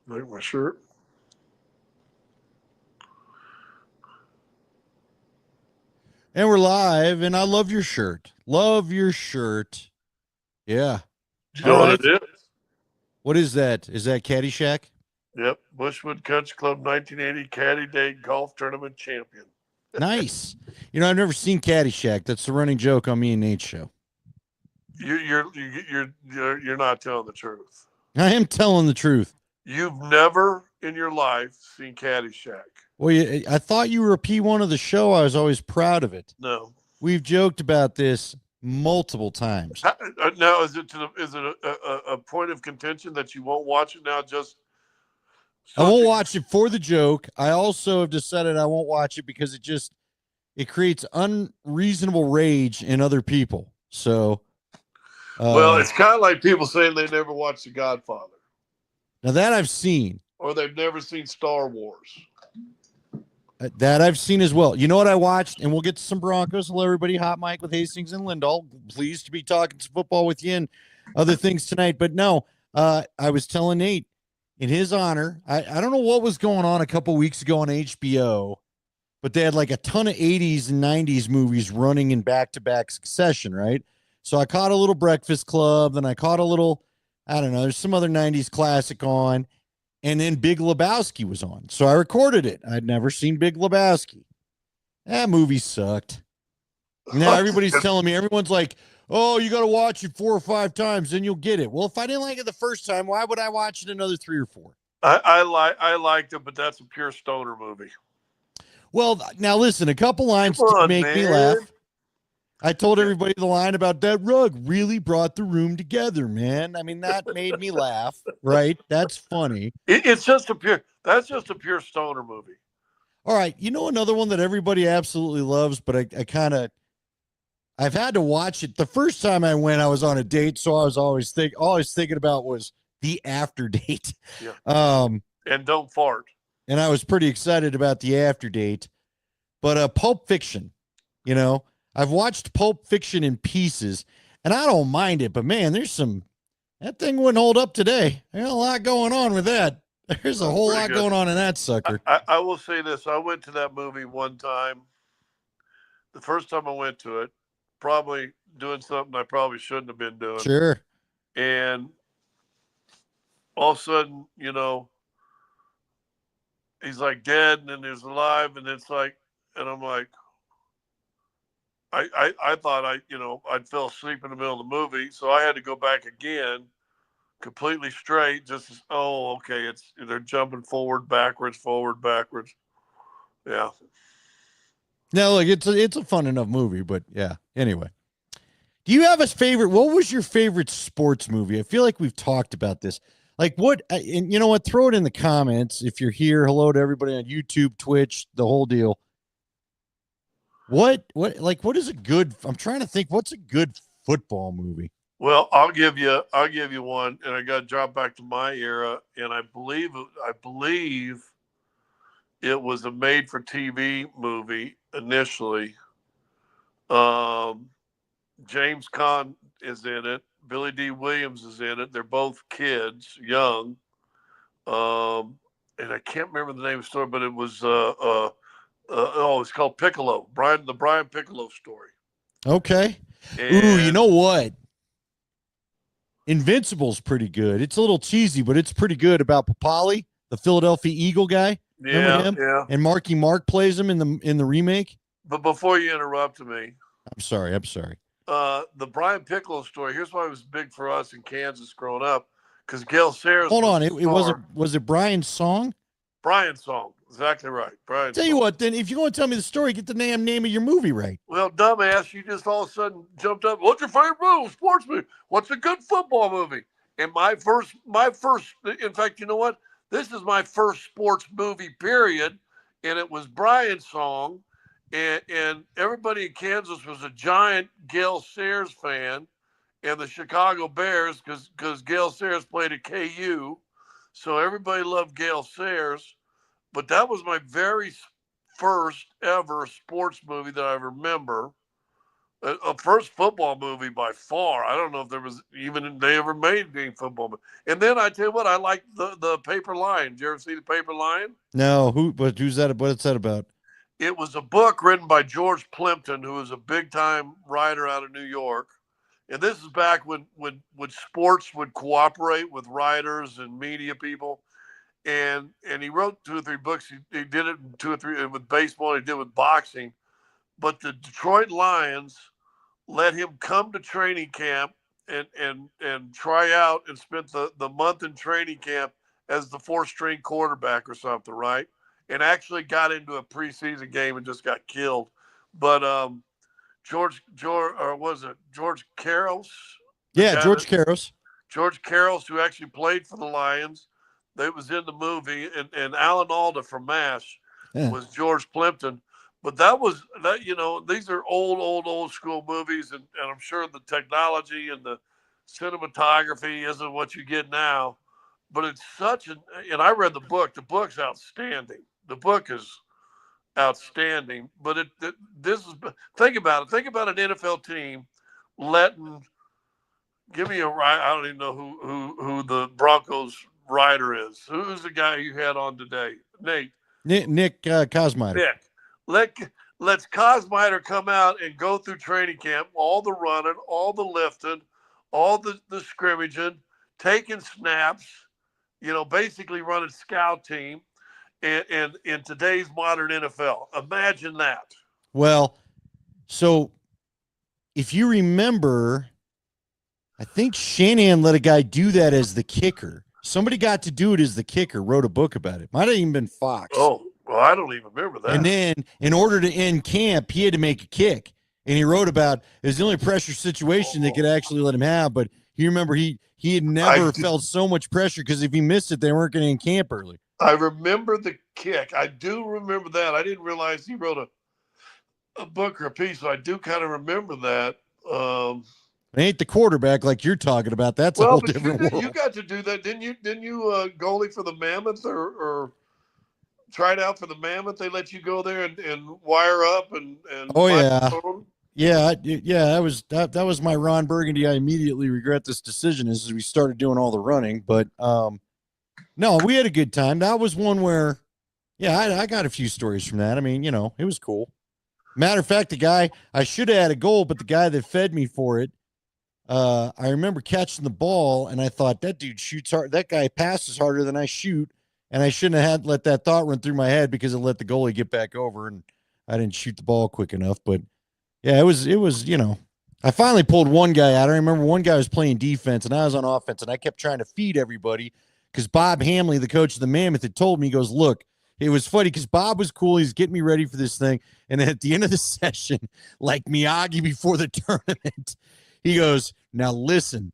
Make my shirt. And we're live, and I love your shirt. Love your shirt. Yeah. Do you All know what right. it is? What is that? Is that Caddyshack? Yep. Bushwood Country Club 1980 Caddy Day Golf Tournament Champion. Nice. You know, I've never seen Caddyshack. That's the running joke on me and Nate's show. You're not telling the truth. I am telling the truth. You've never in your life seen Caddyshack. Well, I thought you were a P1 of the show. I was always proud of it. No. We've joked about this multiple times. Now, is it a point of contention that you won't watch it now? I won't watch it for the joke. I also have decided I won't watch it because it creates unreasonable rage in other people. So, well, it's kind of like people saying they never watched The Godfather. Now that I've seen, or they've never seen Star Wars. That I've seen as well. You know what I watched? And we'll get to some Broncos. Hello, everybody. Hot mic with Hastings and Lindahl. Pleased to be talking some football with you and other things tonight. But no, I was telling Nate, in his honor, I don't know what was going on a couple weeks ago on HBO, but they had like a ton of 80s and 90s movies running in back-to-back succession, right? So I caught a little Breakfast Club, then I caught a little, I don't know, there's some other 90s classic on. And then Big Lebowski was on. So I recorded it. I'd never seen Big Lebowski. That movie sucked. Now everybody's telling me, everyone's like, oh, you got to watch it 4 or 5 times, then you'll get it. Well, if I didn't like it the first time, why would I watch it another 3 or 4? I liked it, but that's a pure stoner movie. Well, now listen, a couple lines to make me laugh. I told everybody the line about that rug really brought the room together, man. I mean, that made me laugh, right? That's funny. That's just a pure stoner movie. All right. You know, another one that everybody absolutely loves, but I've had to watch it. The first time I went, I was on a date. So I was always thinking about was The After Date. Yeah. And Don't Fart. And I was pretty excited about The After Date, but Pulp Fiction, you know, I've watched Pulp Fiction in pieces, and I don't mind it. But, man, that thing wouldn't hold up today. There's a lot going on with that. There's a whole lot going on in that sucker. I will say this. I went to that movie one time. The first time I went to it, probably doing something I probably shouldn't have been doing. Sure. And all of a sudden, you know, he's like dead and then he's alive. And it's like, and I'm like, I thought I'd fell asleep in the middle of the movie, so I had to go back again, completely straight. Okay, they're jumping forward, backwards. Yeah. No, like it's a fun enough movie, but yeah. Anyway, do you have a favorite? What was your favorite sports movie? I feel like we've talked about this. Like what? And you know what? Throw it in the comments if you're here. Hello to everybody on YouTube, Twitch, the whole deal. What is a good, I'm trying to think, what's a good football movie? Well, I'll give you one, and I got to drop back to my era, and I believe it was a made for TV movie initially. James Caan is in it. Billy D. Williams is in it. They're both kids, young. And I can't remember the name of the story, but it was it's called Piccolo. The Brian Piccolo story. Okay. Ooh, you know what? Invincible's pretty good. It's a little cheesy, but it's pretty good. About Papali, the Philadelphia Eagle guy. Yeah, yeah. And Marky Mark plays him in the remake. But before you interrupt me, I'm sorry. The Brian Piccolo story. Here's why it was big for us in Kansas growing up, because Gale Sayers. Hold on, was it Brian's song? Brian's song, exactly right. Brian's Tell you what, then, if you're going to tell me the story, get the name of your movie right. Well, dumbass, you just all of a sudden jumped up. What's your favorite movie? Sports movie? What's a good football movie? And my first. In fact, you know what? This is my first sports movie, period. And it was Brian's song. And everybody in Kansas was a giant Gale Sayers fan, and the Chicago Bears, because Gale Sayers played at KU. So everybody loved Gale Sayers. But that was my very first ever sports movie that I remember. a first football movie by far. I don't know if there was even they ever made any football movie. And then I tell you what, I like the Paper Lion. Did you ever see the Paper Lion? No, who's that? What's that about? It was a book written by George Plimpton, who was a big time writer out of New York. And this is back when sports would cooperate with writers and media people. And he wrote 2 or 3 books. He did it in 2 or 3 with baseball. He did with boxing. But the Detroit Lions let him come to training camp and try out and spent the month in training camp as the 4th-string quarterback or something, right? And actually got into a preseason game and just got killed. But George or was it George Karros? Yeah, George Karros. George Karros, who actually played for the Lions, that was in the movie, and Alan Alda from MASH was George Plimpton. But these are old school movies, and I'm sure the technology and the cinematography isn't what you get now. But it's and I read the book. The book's outstanding. The book is outstanding. But think about it. Think about an NFL team give me I don't even know who the Broncos writer is. Who's the guy you had on today? Nick Kosmider. Let's Kosmider come out and go through training camp, all the running, all the lifting, all the scrimmaging, taking snaps, basically running scout team and in today's modern NFL. Imagine that. Well, so if you remember, I think Shanahan let a guy do that as the kicker. Somebody got to do it as the kicker, wrote a book about it. Might have even been Fox. Oh, well, I don't even remember that. And then in order to end camp, he had to make a kick. And he wrote about it was the only pressure situation they could actually let him have. But you remember he had never felt so much pressure because if he missed it, they weren't going to end camp early. I remember the kick. I do remember that. I didn't realize he wrote a book or a piece, so I do kind of remember that. It ain't the quarterback like you're talking about. That's a whole different world. You got to do that, didn't you? Didn't you goalie for the Mammoth or tried out for the Mammoth? They let you go there and wire up and oh yeah. That was my Ron Burgundy. I immediately regret this decision as we started doing all the running, but no, we had a good time. That was one where, I got a few stories from that. I mean, it was cool. Matter of fact, the guy, I should have had a goal, but the guy that fed me for it, I remember catching the ball and I thought that dude shoots hard. That guy passes harder than I shoot. And I shouldn't have let that thought run through my head because it let the goalie get back over and I didn't shoot the ball quick enough. But yeah, it was, I finally pulled one guy out. I remember one guy was playing defense and I was on offense and I kept trying to feed everybody because Bob Hamley, the coach of the Mammoth, had told me, he goes, look, it was funny because Bob was cool. He's getting me ready for this thing. And then at the end of the session, like Miyagi before the tournament, he goes, now listen,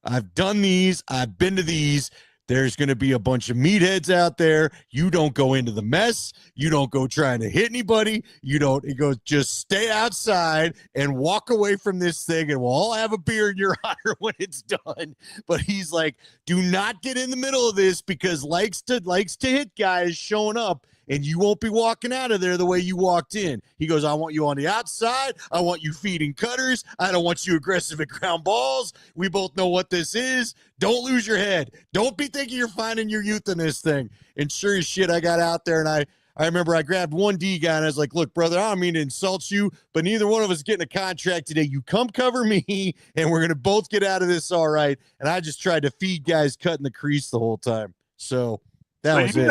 I've done these. I've been to these. There's going to be a bunch of meatheads out there. You don't go into the mess. You don't go trying to hit anybody. He goes, just stay outside and walk away from this thing and we'll all have a beer in your honor when it's done. But he's like, do not get in the middle of this because likes to hit guys showing up and you won't be walking out of there the way you walked in. He goes, I want you on the outside. I want you feeding cutters. I don't want you aggressive at ground balls. We both know what this is. Don't lose your head. Don't be thinking you're finding your youth in this thing. And sure as shit, I got out there and I remember I grabbed one D guy and I was like, look, brother, I don't mean to insult you, but neither one of us getting a contract today. You come cover me and we're going to both get out of this all right. And I just tried to feed guys cutting the crease the whole time. So that was it.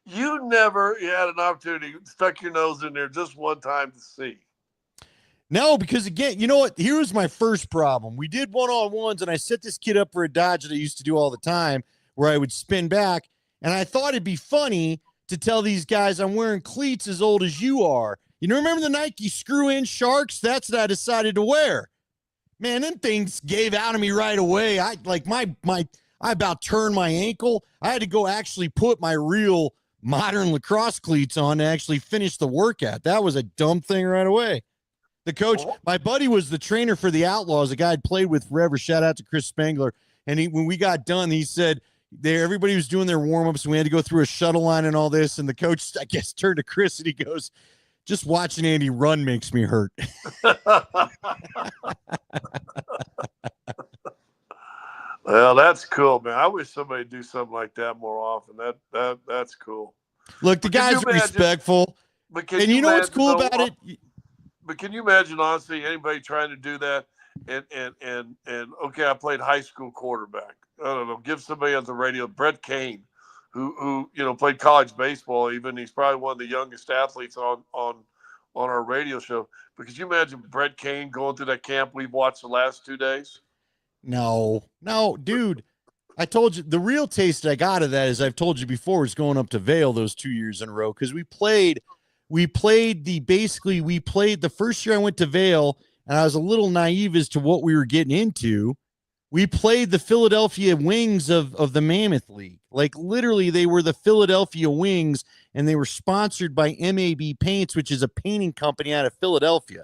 You never had an opportunity, stuck your nose in there just one time to see. No, because again, you know what? Here was my first problem. We did one-on-ones, and I set this kid up for a dodge that I used to do all the time where I would spin back, and I thought it'd be funny to tell these guys I'm wearing cleats as old as you are. You know, remember the Nike screw-in Sharks? That's what I decided to wear. Man, them things gave out of me right away. I about turned my ankle. I had to go actually put my real modern lacrosse cleats on to actually finish the workout. That was a dumb thing right away. The coach, my buddy was the trainer for the Outlaws, a guy I'd played with forever. Shout out to Chris Spangler. And when we got done, he said everybody was doing their warm-ups and we had to go through a shuttle line and all this. And the coach, I guess, turned to Chris and he goes, just watching Andy run makes me hurt. Well, that's cool, man. I wish somebody would do something like that more often. That's cool. Look, the guys are respectful. And you know what's cool about it? But can you imagine, honestly, anybody trying to do that? And okay, I played high school quarterback. I don't know. Give somebody on the radio, Brett Kane, who played college baseball. Even he's probably one of the youngest athletes on our radio show. But could you imagine Brett Kane going through that camp we've watched the last 2 days? No, dude. I told you the real taste I got of that, as I've told you before, is going up to Vail those 2 years in a row, because we played the first year I went to Vail, and I was a little naive as to what we were getting into. We played the Philadelphia Wings of the Mammoth League. Like, literally, they were the Philadelphia Wings, and they were sponsored by MAB Paints, which is a painting company out of Philadelphia.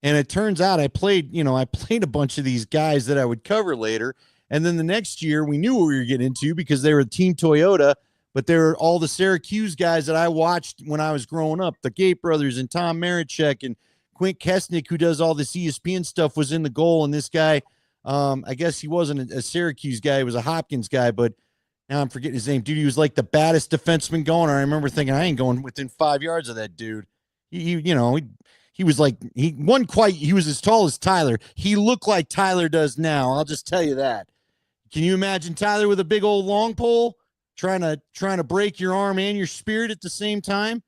And it turns out I played a bunch of these guys that I would cover later. And then the next year, we knew what we were getting into because they were Team Toyota, but they were all the Syracuse guys that I watched when I was growing up. The Gate brothers and Tom Marichek and Quint Kesnick, who does all this ESPN stuff, was in the goal. And this guy, I guess he wasn't a Syracuse guy. He was a Hopkins guy, but now I'm forgetting his name. Dude, he was like the baddest defenseman going. I remember thinking, I ain't going within 5 yards of that dude. He was like, he was as tall as Tyler. He looked like Tyler does now. I'll just tell you that. Can you imagine Tyler with a big old long pole trying to break your arm and your spirit at the same time?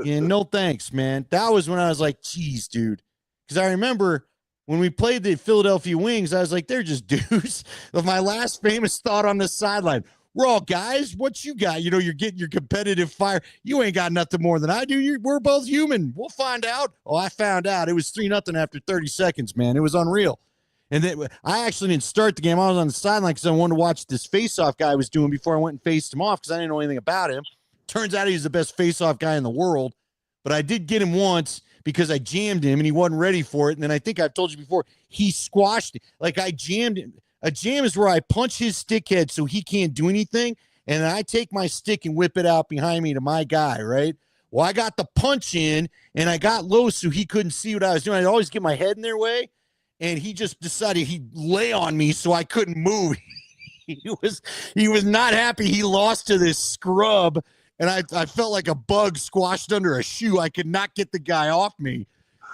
Yeah, no thanks, man. That was when I was like, geez, dude. Because I remember when we played the Philadelphia Wings, I was like, they're just dudes. Of my last famous thought on the sideline. We're all guys. What you got? You're getting your competitive fire. You ain't got nothing more than I do. We're both human. We'll find out. Oh, I found out. It was 3-0 after 30 seconds, man. It was unreal. And then I actually didn't start the game. I was on the sideline because I wanted to watch this face-off guy was doing before I went and faced him off because I didn't know anything about him. Turns out he's the best face-off guy in the world. But I did get him once because I jammed him and he wasn't ready for it. And then I think I've told you before, he squashed it. Like, I jammed him. A jam is where I punch his stick head so he can't do anything, and then I take my stick and whip it out behind me to my guy, right? Well, I got the punch in, and I got low so he couldn't see what I was doing. I'd always get my head in their way, and he just decided he'd lay on me so I couldn't move. He was not happy. He lost to this scrub, and I felt like a bug squashed under a shoe. I could not get the guy off me.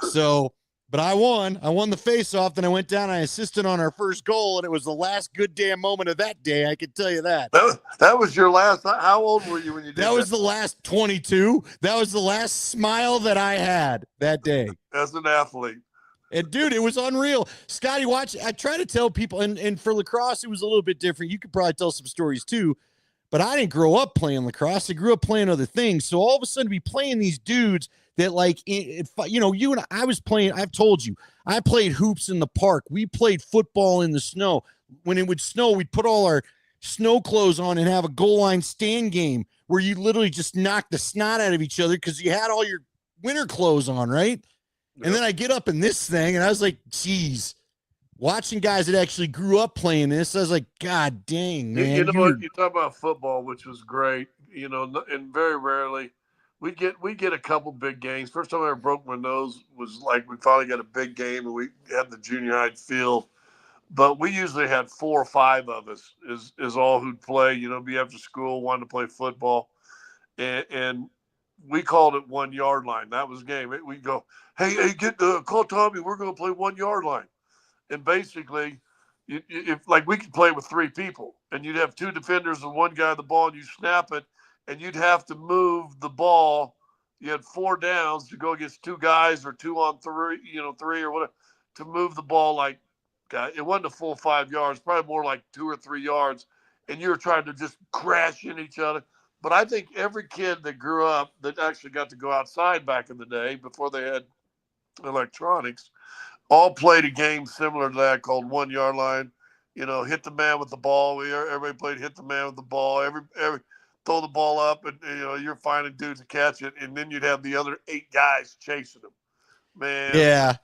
So... But I won. I won the face-off. Then I went down. I assisted on our first goal, and it was the last good damn moment of that day. I can tell you that. That was your last. How old were you when you did that? That was the last 22. That was the last smile that I had that day. As an athlete. And, dude, it was unreal. Scotty, watch. I try to tell people, and for lacrosse, it was a little bit different. You could probably tell some stories, too. But I didn't grow up playing lacrosse. I grew up playing other things. So all of a sudden, be playing these dudes that, like, you and I was playing. I've told you, I played hoops in the park. We played football in the snow. When it would snow, we'd put all our snow clothes on and have a goal line stand game where you literally just knock the snot out of each other because you had all your winter clothes on, right? Yep. And then I get up in this thing, and I was like, geez. Watching guys that actually grew up playing this, I was like, God dang, man. You talk about football, which was great, and very rarely we get a couple big games. First time I ever broke my nose was like we finally got a big game, and we had the junior high field. But we usually had 4 or 5 of us is all who'd play, be after school, wanting to play football. And we called it 1 yard line. That was the game. We'd go, hey, call Tommy. We're going to play 1 yard line. And basically, if we could play with 3 people, and you'd have 2 defenders and 1 guy on the ball, and you snap it, and you'd have to move the ball. You had 4 downs to go against 2 guys or 2 on 3, 3 or whatever, to move the ball like, it wasn't a full 5 yards, probably more like 2 or 3 yards, and you were trying to just crash in each other. But I think every kid that grew up that actually got to go outside back in the day before they had electronics all played a game similar to that called 1 yard line. Hit the man with the ball. Everybody played hit the man with the ball. Every throw the ball up, and you're finding dudes to catch it, and then you'd have the other 8 guys chasing them. Man, yeah.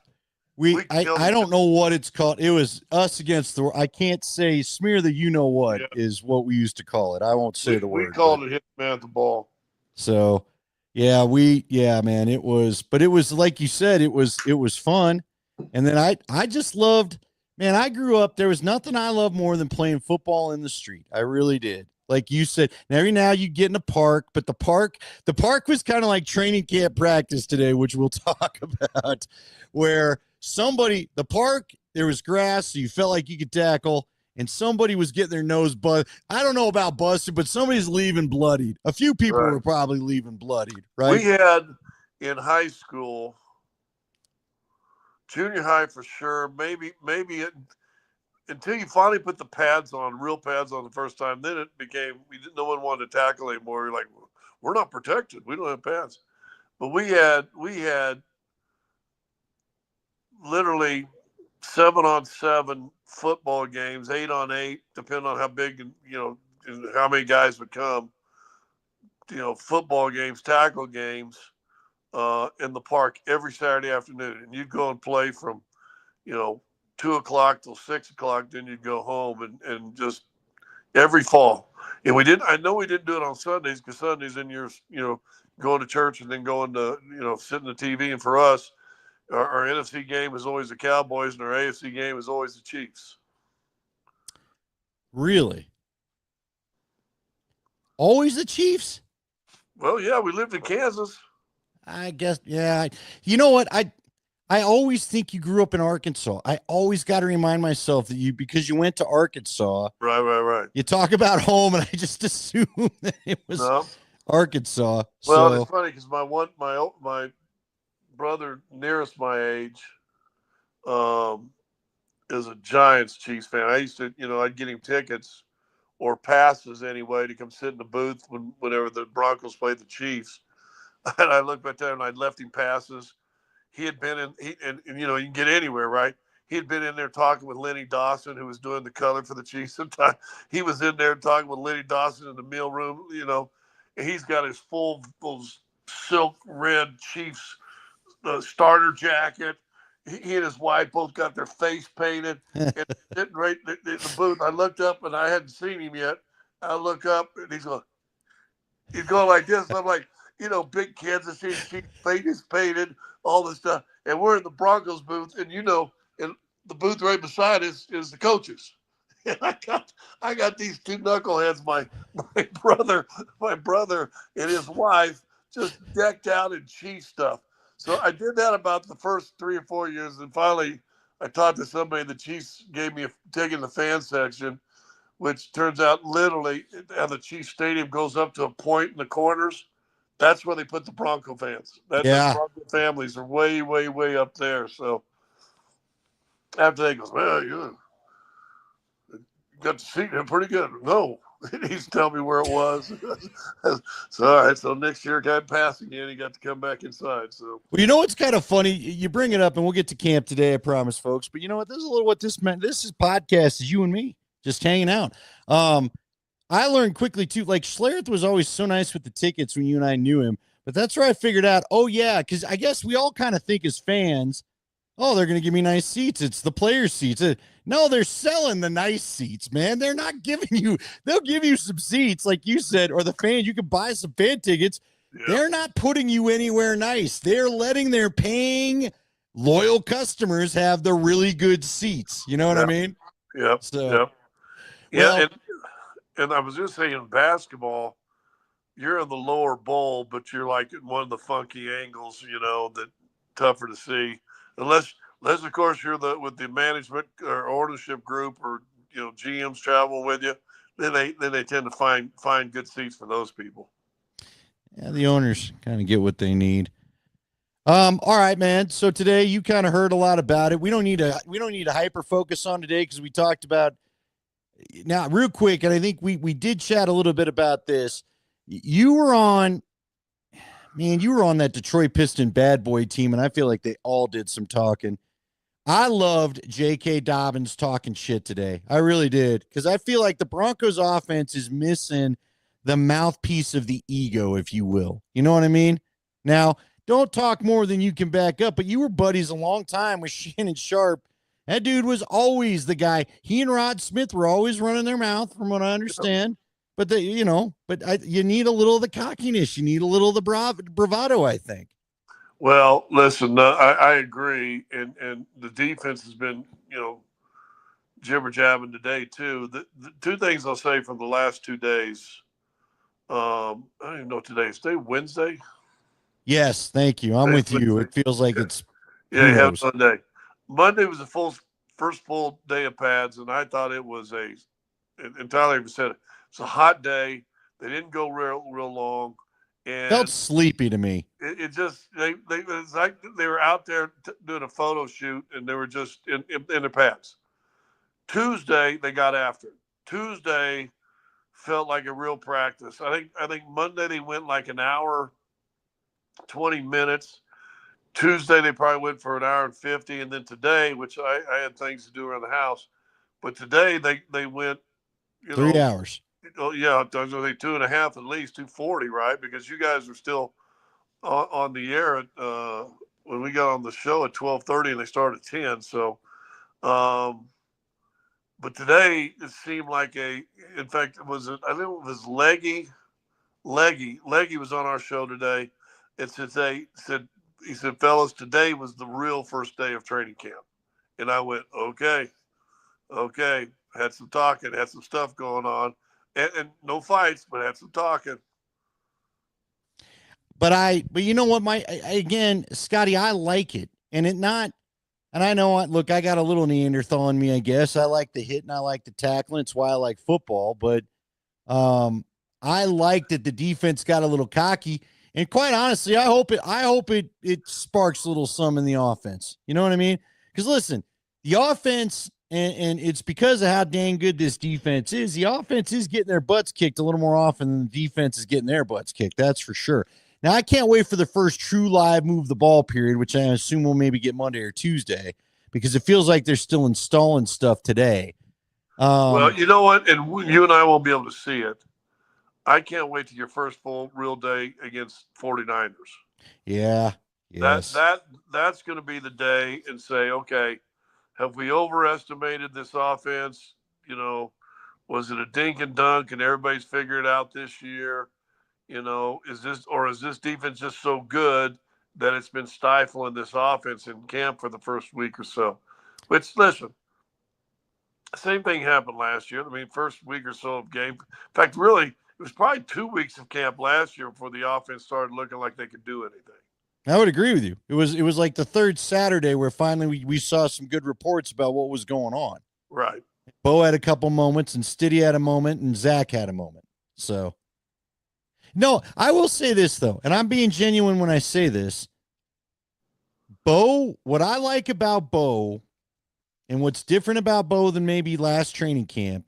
I don't know what it's called. It was us against the. I can't say smear the is what we used to call it. I won't say the word. We called it hit the man with the ball. So, Yeah, man, it was, but it was like you said, it was fun. And then I just loved, man, I grew up, there was nothing I loved more than playing football in the street. I really did. Like you said, and every now you get in a park, but the park was kind of like training camp practice today, which we'll talk about, where the park, there was grass, so you felt like you could tackle, and somebody was getting their nose I don't know about busted, but somebody's leaving bloodied. A few people Right. were probably leaving bloodied, right? We had in high school, junior high for sure, until you finally put the pads on, real pads on the first time, then it became no one wanted to tackle anymore. You're like, we're not protected. We don't have pads. But we had literally 7-on-7 football games, 8-on-8, depending on how big and and how many guys would come. Football games, tackle games in the park every Saturday afternoon, and you'd go and play from 2 o'clock till 6 o'clock. Then you'd go home and just every fall. And I know we didn't do it on Sundays because Sundays then you're going to church and then going to sitting the TV. And for us, our NFC game is always the Cowboys, and our AFC game is always the Chiefs. Really? Always the Chiefs? Well, yeah, we lived in Kansas. I guess, yeah. You know what? I always think you grew up in Arkansas. I always got to remind myself that because you went to Arkansas. Right. You talk about home, and I just assume that it was Arkansas. Well, so. It's funny because my brother nearest my age is a Giants Chiefs fan. I used to, I'd get him tickets or passes anyway to come sit in the booth whenever the Broncos played the Chiefs. And I looked back there and I'd left him passes. He had been and you can get anywhere, right? He had been in there talking with Lenny Dawson, who was doing the color for the Chiefs. Sometimes he was in there talking with Lenny Dawson in the meal room, and he's got his full silk red Chiefs starter jacket. He and his wife both got their face painted and sitting right in the booth. I looked up and I hadn't seen him yet. I look up and he's going like this. And I'm like, big Kansas City Chiefs face painted, all this stuff. And we're in the Broncos booth, and and the booth right beside us is the coaches. And I got these two knuckleheads, my brother and his wife, just decked out in Chiefs stuff. So I did that about the first 3 or 4 years, and finally I talked to somebody. The Chiefs gave me a ticket in the fan section, which turns out literally, how the Chiefs Stadium goes up to a point in the corners. That's where they put the Bronco fans. The Bronco families are way, way, way up there. So after they goes, well, you got to see him pretty good. No, he's telling me where it was. So all right. So next year, got passing again. He got to come back inside. So Well, you know what's kind of funny? You bring it up, and we'll get to camp today, I promise, folks. But you know what? This is a little what this meant. This is podcast is you and me just hanging out. I learned quickly too. Like Schlereth was always so nice with the tickets when you and I knew him. But that's where I figured out. Oh yeah, because I guess we all kind of think as fans, oh, they're going to give me nice seats. It's the player seats. No, they're selling the nice seats, man. They're not giving you. They'll give you some seats, like you said, or the fans. You can buy some fan tickets. Yeah. They're not putting you anywhere nice. They're letting their paying loyal customers have the really good seats. You know what I mean? Yep. So, yeah. And I was just saying, in basketball, you're in the lower bowl, but you're like in one of the funky angles, that tougher to see. Unless of course you're with the management or ownership group or GMs travel with you, then they tend to find good seats for those people. Yeah, the owners kind of get what they need. All right, man. So today you kind of heard a lot about it. We don't need to hyper focus on today because we talked about now real quick, and I think we did chat a little bit about this. You were on that Detroit Piston bad boy team, and I feel like they all did some talking. I loved J.K. Dobbins talking shit today. I really did, because I feel like the Broncos offense is missing the mouthpiece of the ego, if you will. You know what I mean? Now, don't talk more than you can back up, but you were buddies a long time with Shannon Sharp. That dude was always the guy. He and Rod Smith were always running their mouth, from what I understand. but you need a little of the cockiness. You need a little of the bravado, I think. Well, listen, I agree, and the defense has been, jibber jabbing today too. The two things I'll say from the last 2 days. I don't even know today. Is today Wednesday? Yes, thank you. I'm with you. It feels like Yeah, it's yeah. who You have knows. Monday. Monday was the first full day of pads, and I thought it was and Tyler even said it. It's a hot day. They didn't go real long, Felt and sleepy to me. it just it's like they were out there doing a photo shoot, and they were just in their pads. Tuesday they got after it. Tuesday felt like a real practice. I think Monday they went like an hour, 20 minutes. Tuesday they probably went for an hour and 50, and then today, which I had things to do around the house, but today they went, 3 hours. oh yeah, I was going to say 2.5 at least, 2:40, right? Because you guys were still on the air at when we got on the show at 12:30, and they started at 10. So, but today it seemed like in fact, I think it was Leggy was on our show today, and he said, fellas, today was the real first day of training camp, and I went, okay, had some talking, had some stuff going on, and no fights, but had some talking. But you know what, again, Scotty, I like it, and I know, look, I got a little Neanderthal in me, I guess. I like the hit and I like the tackling. It's why I like football, but I like that the defense got a little cocky. And quite honestly, I hope it sparks a little some in the offense. You know what I mean? Because listen, the offense, and it's because of how dang good this defense is. The offense is getting their butts kicked a little more often than the defense is getting their butts kicked. That's for sure. Now I can't wait for the first true live move the ball period, which I assume we'll maybe get Monday or Tuesday, because it feels like they're still installing stuff today. Well, you know what? And you and I won't be able to see it. I can't wait to your first full real day against 49ers. Yeah. That Yes. that that's going to be the day, and say, okay, have we overestimated this offense? You know, was it a dink and dunk, and everybody's figured it out this year? Is this defense just so good that it's been stifling this offense in camp for the first week or so? Which, listen, same thing happened last year. I mean, first week or so of game. In fact, really, it was probably 2 weeks of camp last year before the offense started looking like they could do anything. I would agree with you. It was like the third Saturday where finally we saw some good reports about what was going on. Right. Bo had a couple moments, and Stiddy had a moment, and Zach had a moment. So, no, I will say this though, and I'm being genuine when I say this. Bo, what I like about Bo, and what's different about Bo than maybe last training camp,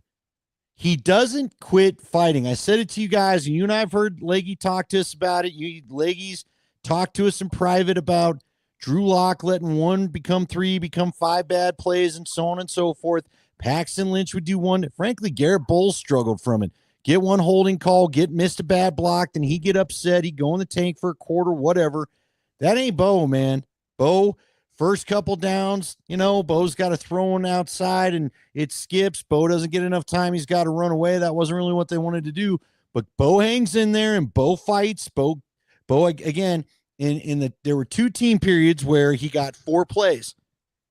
he doesn't quit fighting. I said it to you guys, and you and I have heard Leggy talk to us about it. Leggy's talked to us in private about Drew Lock letting one become three, become five bad plays, and so on and so forth. Paxton Lynch would do one. Frankly, Garrett Bowles struggled from it. Get one holding call, missed a bad block, then he get upset. He'd go in the tank for a quarter, whatever. That ain't Bo, man. Bo, first couple downs, Bo's got to throw one outside and it skips. Bo doesn't get enough time. He's got to run away. That wasn't really what they wanted to do. But Bo hangs in there and Bo fights. Bo again, there were 2 team periods where he got 4 plays.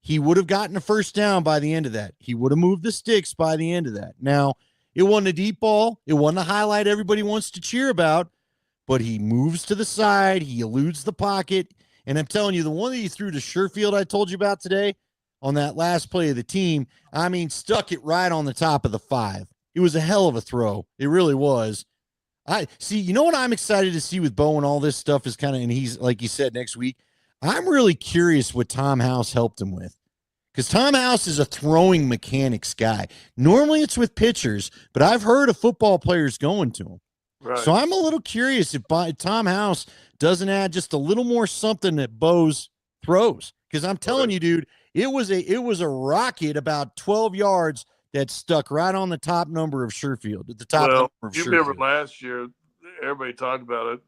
He would have gotten a first down by the end of that. He would have moved the sticks by the end of that. Now, it wasn't a deep ball. It wasn't a highlight everybody wants to cheer about, but he moves to the side. He eludes the pocket. And I'm telling you, the one that he threw to Sherfield I told you about today on that last play of the team, I mean, stuck it right on the top of the 5. It was a hell of a throw. It really was. I see, you know what I'm excited to see with Bo and all this stuff is and he's, like you said, next week. I'm really curious what Tom House helped him with. Because Tom House is a throwing mechanics guy. Normally it's with pitchers, but I've heard of football players going to him. Right. So I'm a little curious if Tom House doesn't add just a little more something that Bo's throws. Because I'm telling you, dude, it was a rocket about 12 yards that stuck right on the top number of Sherfield. At the top number of you Sherfield. Remember last year, everybody talked about it.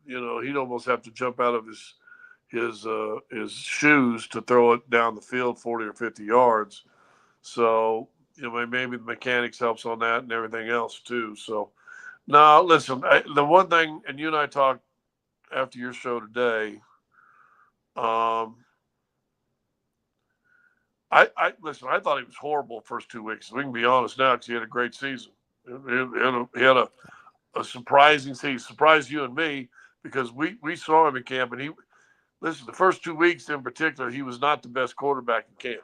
He'd almost have to jump out of his shoes to throw it down the field 40 or 50 yards. So maybe the mechanics helps on that and everything else too. So No, listen. The one thing, and you and I talked after your show today. Um, I listen. I thought he was horrible first 2 weeks. We can be honest now because he had a great season. He had a surprising season. Surprised you and me because we saw him in camp, and he listen. The first 2 weeks in particular, he was not the best quarterback in camp.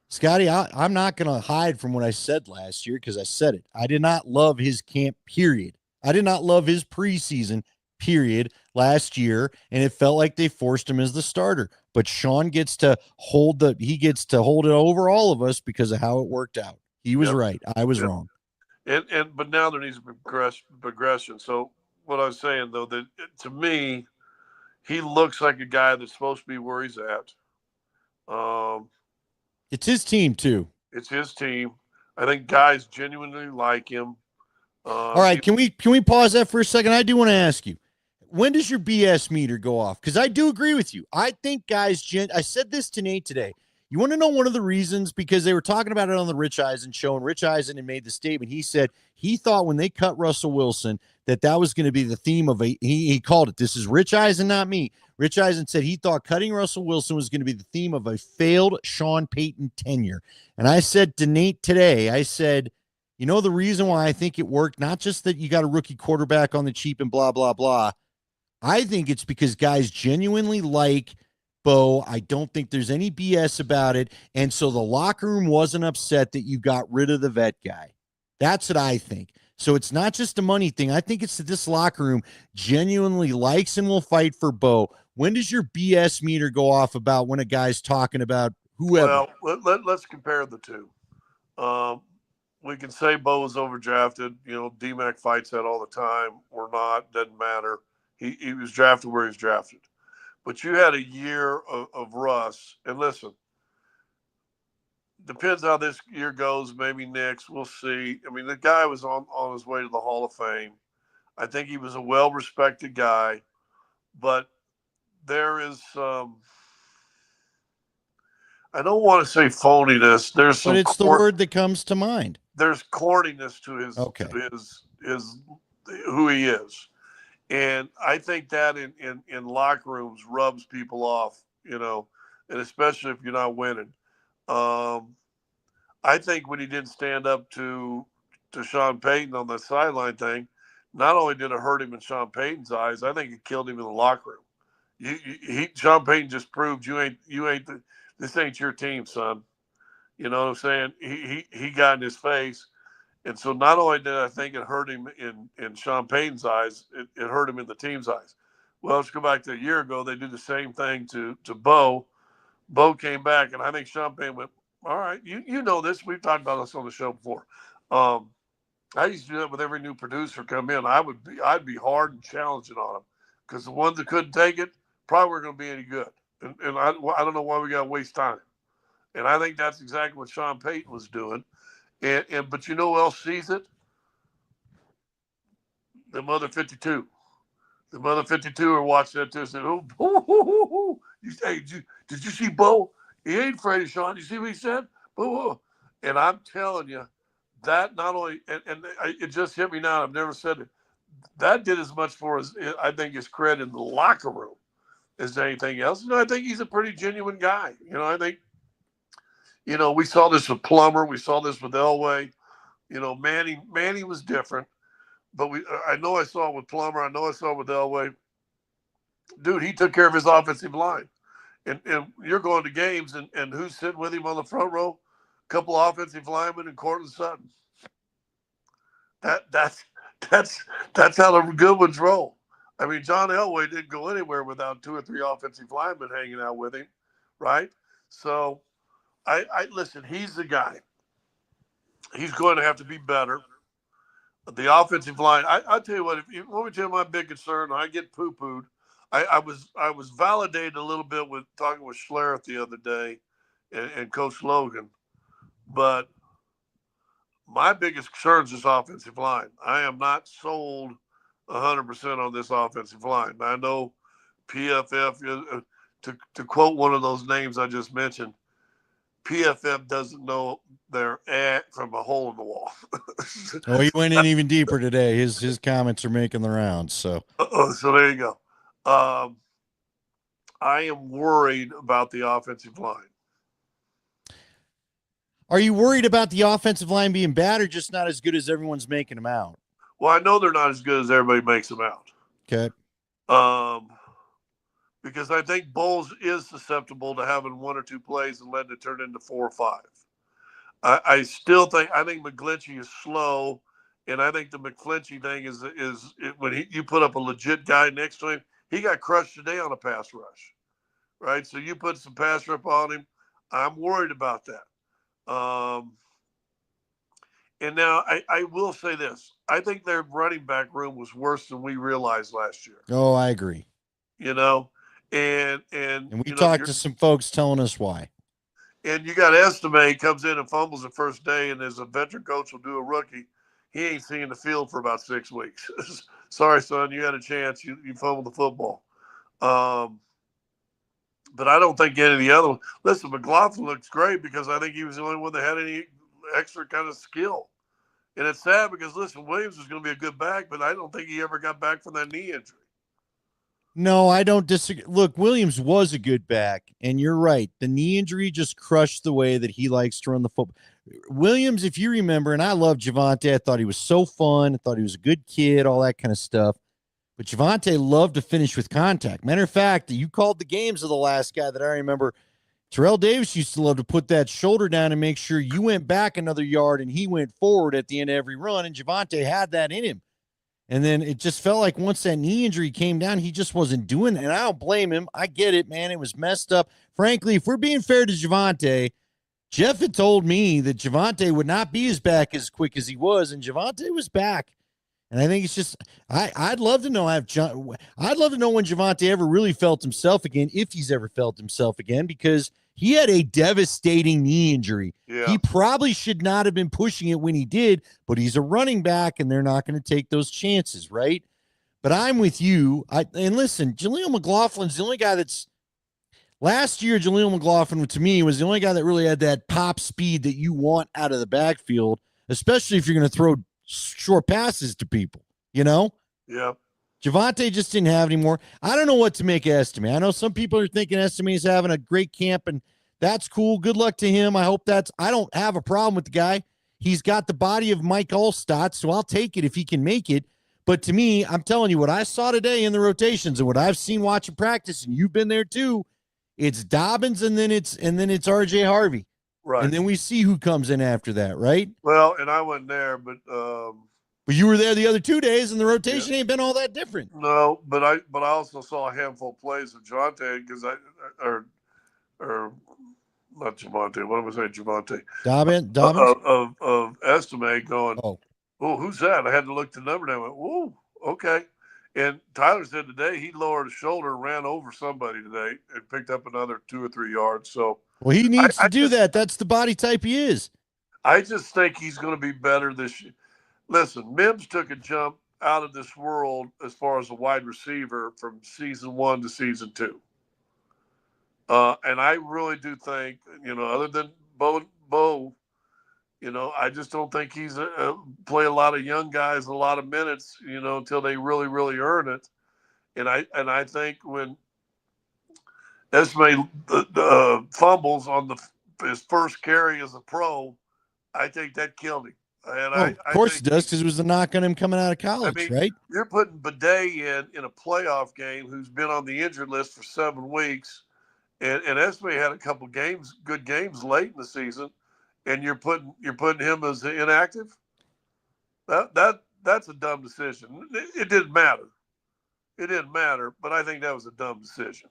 Scotty, I'm not going to hide from what I said last year because I said it. I did not love his camp, period. I did not love his preseason, period, last year, and it felt like they forced him as the starter. But Sean gets to hold it over all of us because of how it worked out. He was Yep. right. I was Yep. wrong. And but now there needs progression. So what I was saying though, that to me, he looks like a guy that's supposed to be where he's at. Um, It's his team too. it's his team. I think guys genuinely like him. All right, can we pause that for a second? I do want to ask you, when does your BS meter go off? Because I do agree with you. I think guys, I said this to Nate today. You want to know one of the reasons? Because they were talking about it on the Rich Eisen show, and Rich Eisen had made the statement. He said he thought when they cut Russell Wilson that was going to be the theme of he called it. This is Rich Eisen, not me. Rich Eisen said he thought cutting Russell Wilson was going to be the theme of a failed Sean Payton tenure. And I said to Nate today, I said, you know, the reason why I think it worked, not just that you got a rookie quarterback on the cheap and blah, blah, blah. I think it's because guys genuinely like Bo. I don't think there's any BS about it. And so the locker room wasn't upset that you got rid of the vet guy. That's what I think. So it's not just a money thing. I think it's that this locker room genuinely likes and will fight for Bo. When does your BS meter go off about when a guy's talking about whoever? Well, let's compare the two. Um, we can say Bo was overdrafted. You know, DMAC fights that all the time. Or not, doesn't matter. He was drafted where he was drafted. But you had a year of Russ. And listen, depends how this year goes. Maybe next, we'll see. I mean, the guy was on his way to the Hall of Fame. I think he was a well-respected guy. But there is I don't want to say phoniness. There's But some it's the word that comes to mind. there's corniness to Okay. his who he is. And I think that in locker rooms rubs people off, you know, and especially if you're not winning. Um, I think when he didn't stand up to Sean Payton on the sideline thing, not only did it hurt him in Sean Payton's eyes, I think it killed him in the locker room. Sean Payton just proved this ain't your team, son. You know what I'm saying? He got in his face, and so not only did I think it hurt him in Sean Payton's eyes, it hurt him in the team's eyes. Well, let's go back to a year ago. They did the same thing to Bo. Bo came back, and I think Sean Payton went, all right, you know this. We've talked about this on the show before. I used to do that with every new producer come in. I'd be hard and challenging on them because the ones that couldn't take it probably weren't going to be any good. And I don't know why we got to waste time. And I think that's exactly what Sean Payton was doing. And but you know who else sees it? The mother 52. The mother 52 are watching that too and said, oh. Hey, did you see Bo? He ain't afraid of Sean. You see what he said? Boo. And I'm telling you, that not only, it just hit me now. I've never said it. That did as much for his, I think, his credit in the locker room as anything else. You know, I think he's a pretty genuine guy. You know, I think, you know, we saw this with Plummer. We saw this with Elway. You know, Manny was different. But I know I saw it with Plummer. I know I saw it with Elway. Dude, he took care of his offensive line. And you're going to games, and who's sitting with him on the front row? A couple of offensive linemen and Cortland Sutton. That's how the good ones roll. I mean, John Elway didn't go anywhere without 2 or 3 offensive linemen hanging out with him, right? So, I listen. He's the guy. He's going to have to be better. The offensive line. I tell you what. If you want me to tell you my big concern, I get poo-pooed. I was validated a little bit with talking with Schlereth the other day, and Coach Logan, but my biggest concern is this offensive line. I am not sold 100% on this offensive line. I know PFF, to quote one of those names I just mentioned, PFF doesn't know their from a hole in the wall. Oh, he went in even deeper today. His comments are making the rounds. So So there you go. Um, I am worried about the offensive line. are you worried about the offensive line being bad or just not as good as everyone's making them out? Well, I know they're not as good as everybody makes them out. Okay. Because I think Bowles is susceptible to having one or two plays and letting it turn into 4 or 5. I still think McGlinchey is slow, and I think the McGlinchey thing is when you put up a legit guy next to him, he got crushed today on a pass rush, right? So you put some pass rush on him. I'm worried about that. And now I will say this: I think their running back room was worse than we realized last year. Oh, I agree. You know, and we talked to some folks telling us why. And you got Estime comes in and fumbles the first day, and as a veteran coach will do a rookie, he ain't seen the field for about 6 weeks. Sorry, son, you had a chance. You fumbled the football. But I don't think any of the other ones. Listen, McLaughlin looks great because I think he was the only one that had any extra kind of skill. And it's sad because, listen, Williams was going to be a good back, but I don't think he ever got back from that knee injury. No, I don't disagree. Look, Williams was a good back, and you're right. The knee injury just crushed the way that he likes to run the football. Williams, if you remember, and I love Javonte. I thought he was so fun. I thought he was a good kid, all that kind of stuff. But Javonte loved to finish with contact. Matter of fact, you called the games of the last guy that I remember. Terrell Davis used to love to put that shoulder down and make sure you went back another yard and he went forward at the end of every run, and Javonte had that in him. And then it just felt like once that knee injury came down, he just wasn't doing it. And I don't blame him. I get it, man. It was messed up. Frankly, if we're being fair to Javonte, Jeff had told me that Javonte would not be as back as quick as he was, and Javonte was back. And I think it's just I'd love to know I'd love to know when Javonte ever really felt himself again, if he's ever felt himself again, because he had a devastating knee injury. Yeah. He probably should not have been pushing it when he did, but he's a running back, and they're not going to take those chances, right? But I'm with you. And listen, Jaleel McLaughlin's the only guy that's last year. Jaleel McLaughlin, to me, was the only guy that really had that pop speed that you want out of the backfield, especially if you're going to throw short passes to people, you know? Yeah. Javonte just didn't have any more. I don't know what to make of Estime. I know some people are thinking Estime is having a great camp, and that's cool. Good luck to him. I don't have a problem with the guy. He's got the body of Mike Allstott, so I'll take it if he can make it. But to me, I'm telling you, what I saw today in the rotations and what I've seen watching practice, and you've been there too, it's Dobbins and then it's RJ Harvey. Right. And then we see who comes in after that, right? Well, and I wasn't there, but you were there the other 2 days, and the rotation ain't been all that different. No, but I also saw a handful of plays of Javonte because or not Javonte. What am I saying, Javonte? Dobbins of Estime going. Oh, who's that? I had to look the number down. I went, whoa, okay. And Tyler said today he lowered his shoulder and ran over somebody today and picked up another 2 or 3 yards. So well, he needs to do that. That's the body type he is. I just think he's going to be better this year. Listen, Mims took a jump out of this world as far as a wide receiver from season 1 to season 2. And I really do think, other than Bo, I just don't think he's play a lot of young guys a lot of minutes, until they really, really earn it. And I think when Esme fumbles on his first carry as a pro, I think that killed him. And of course it does, because it was the knock on him coming out of college, right? You're putting Bidet in a playoff game who's been on the injured list for 7 weeks, and Esme had a couple good games late in the season, and you're putting him as inactive. That's a dumb decision. It didn't matter. But I think that was a dumb decision.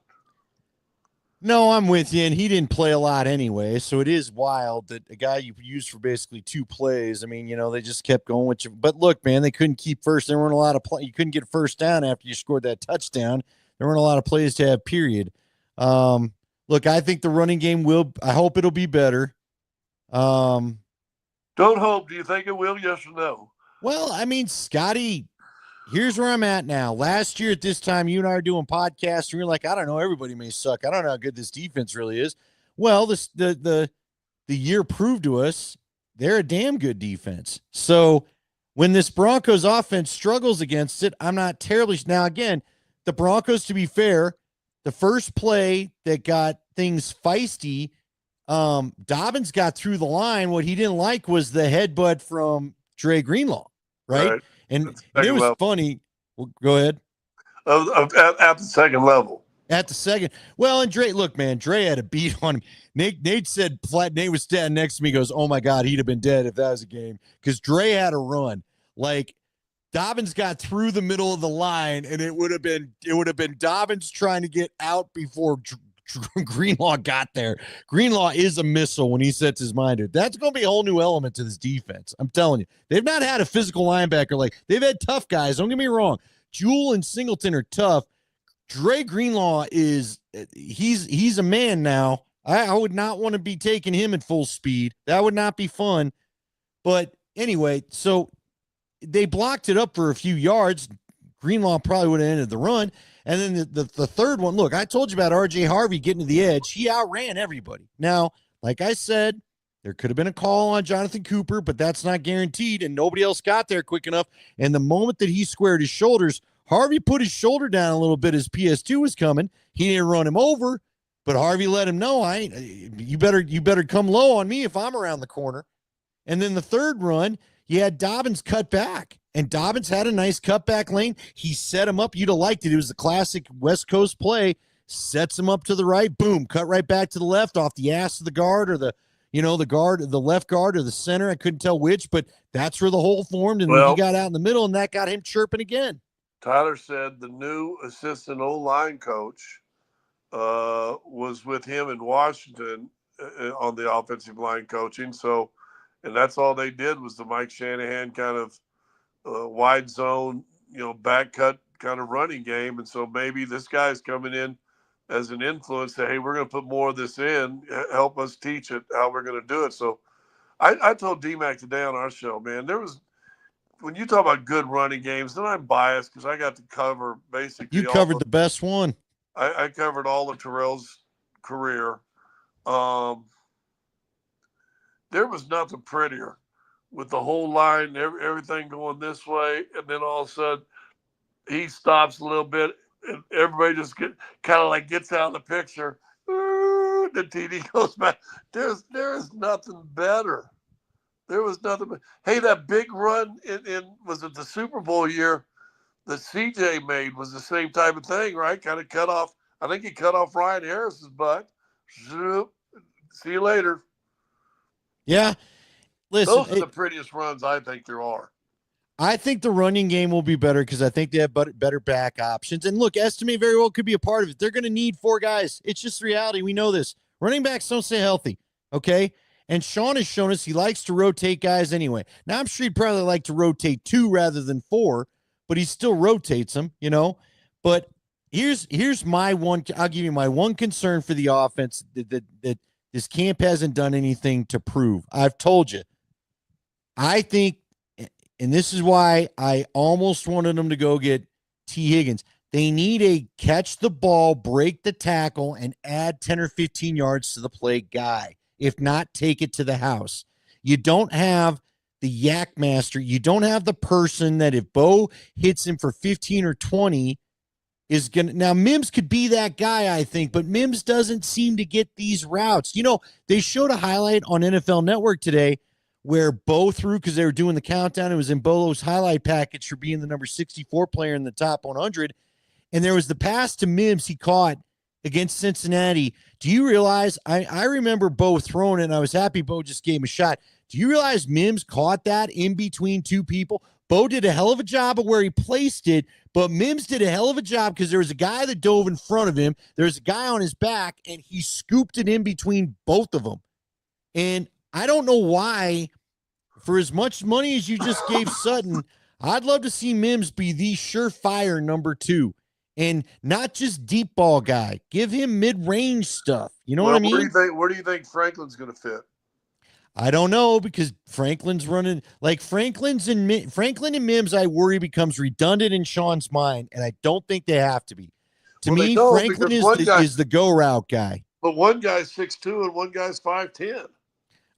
No, I'm with you, and he didn't play a lot anyway, so it is wild that a guy you used for basically 2 plays, I mean, they just kept going with you. But look, man, they couldn't keep first. There weren't a lot of you couldn't get first down after you scored that touchdown. There weren't a lot of plays to have, period. Look, I think the running game I hope it'll be better. Don't hope. Do you think it will? Yes or no? Well, I mean, Scotty, here's where I'm at now. Last year at this time, you and I are doing podcasts, and you're like, I don't know, everybody may suck. I don't know how good this defense really is. Well, the the year proved to us they're a damn good defense. So when this Broncos offense struggles against it, I'm not terribly. Now, again, the Broncos, to be fair, the first play that got things feisty, Dobbins got through the line. What he didn't like was the headbutt from Dre Greenlaw, right? And it was funny. Well, go ahead. At the second level. At the second. Well, and Dre, look, man, Dre had a beat on him. Nate said flat. Nate was standing next to me. He goes, "Oh my God, he'd have been dead if that was a game." Because Dre had a run. Like Dobbins got through the middle of the line, and it would have been Dobbins trying to get out before Greenlaw got there. Greenlaw is a missile when he sets his mind to it. That's going to be a whole new element to this defense. I'm telling you, they've not had a physical linebacker. Like they've had tough guys. Don't get me wrong. Jewell and Singleton are tough. Dre Greenlaw he's a man now. I would not want to be taking him at full speed. That would not be fun. But anyway, so they blocked it up for a few yards. Greenlaw probably would have ended the run. And then the third one, look, I told you about R.J. Harvey getting to the edge. He outran everybody. Now, like I said, there could have been a call on Jonathan Cooper, but that's not guaranteed, and nobody else got there quick enough. And the moment that he squared his shoulders, Harvey put his shoulder down a little bit as PS2 was coming. He didn't run him over, but Harvey let him know, you better come low on me if I'm around the corner. And then the third run, you had Dobbins cut back, and Dobbins had a nice cutback lane. He set him up. You'd have liked it. It was the classic West Coast play. Sets him up to the right, boom, cut right back to the left off the ass of the guard or the left guard or the center. I couldn't tell which, but that's where the hole formed, and then he got out in the middle, and that got him chirping again. Tyler said the new assistant O-line coach was with him in Washington on the offensive line coaching. So, and that's all they did was the Mike Shanahan kind of wide zone, back cut kind of running game. And so maybe this guy's coming in as an influence, say, hey, we're going to put more of this in, help us teach it, how we're going to do it. So I told D-Mac today on our show, man, when you talk about good running games, then I'm biased because I got to cover basically. You covered the best one. I covered all of Terrell's career. There was nothing prettier with the whole line, everything going this way, and then all of a sudden he stops a little bit, and everybody just gets out of the picture. The TD goes back. There is nothing better. There was nothing but, hey, that big run in was it the Super Bowl year that CJ made was the same type of thing, right? Kind of cut off. I think he cut off Ryan Harris's butt. See you later. Yeah. Listen, those are the prettiest runs I think there are. I think the running game will be better because I think they have better back options. And look, Estimate very well could be a part of it. They're going to need 4 guys. It's just reality. We know this. Running backs don't stay healthy, okay? And Sean has shown us he likes to rotate guys anyway. Now, I'm sure he'd probably like to rotate 2 rather than 4, but he still rotates them, But here's my one. I'll give you my one concern for the offense that this camp hasn't done anything to prove. I've told you. I think, and this is why I almost wanted them to go get T. Higgins. They need a catch the ball, break the tackle, and add 10 or 15 yards to the play guy. If not, take it to the house. You don't have the yak master. You don't have the person that if Bo hits him for 15 or 20 is going to. Now, Mims could be that guy, I think, but Mims doesn't seem to get these routes. They showed a highlight on NFL Network today where Bo threw, because they were doing the countdown. It was in Bolo's highlight package for being the number 64 player in the top 100. And there was the pass to Mims he caught against Cincinnati. Do you realize, I remember Bo throwing it, and I was happy Bo just gave him a shot. Do you realize Mims caught that in between 2 people? Bo did a hell of a job of where he placed it, but Mims did a hell of a job because there was a guy that dove in front of him. There's a guy on his back, and he scooped it in between both of them. And I don't know why, for as much money as you just gave Sutton, I'd love to see Mims be the surefire number 2. And not just deep ball guy. Give him mid-range stuff. You know what I mean? Where do you think Franklin's going to fit? I don't know, because Franklin's running like Franklin and Mims. I worry becomes redundant in Sean's mind, and I don't think they have to be. To me, Franklin is the go route guy. But one guy's 6'2" and one guy's 5'10".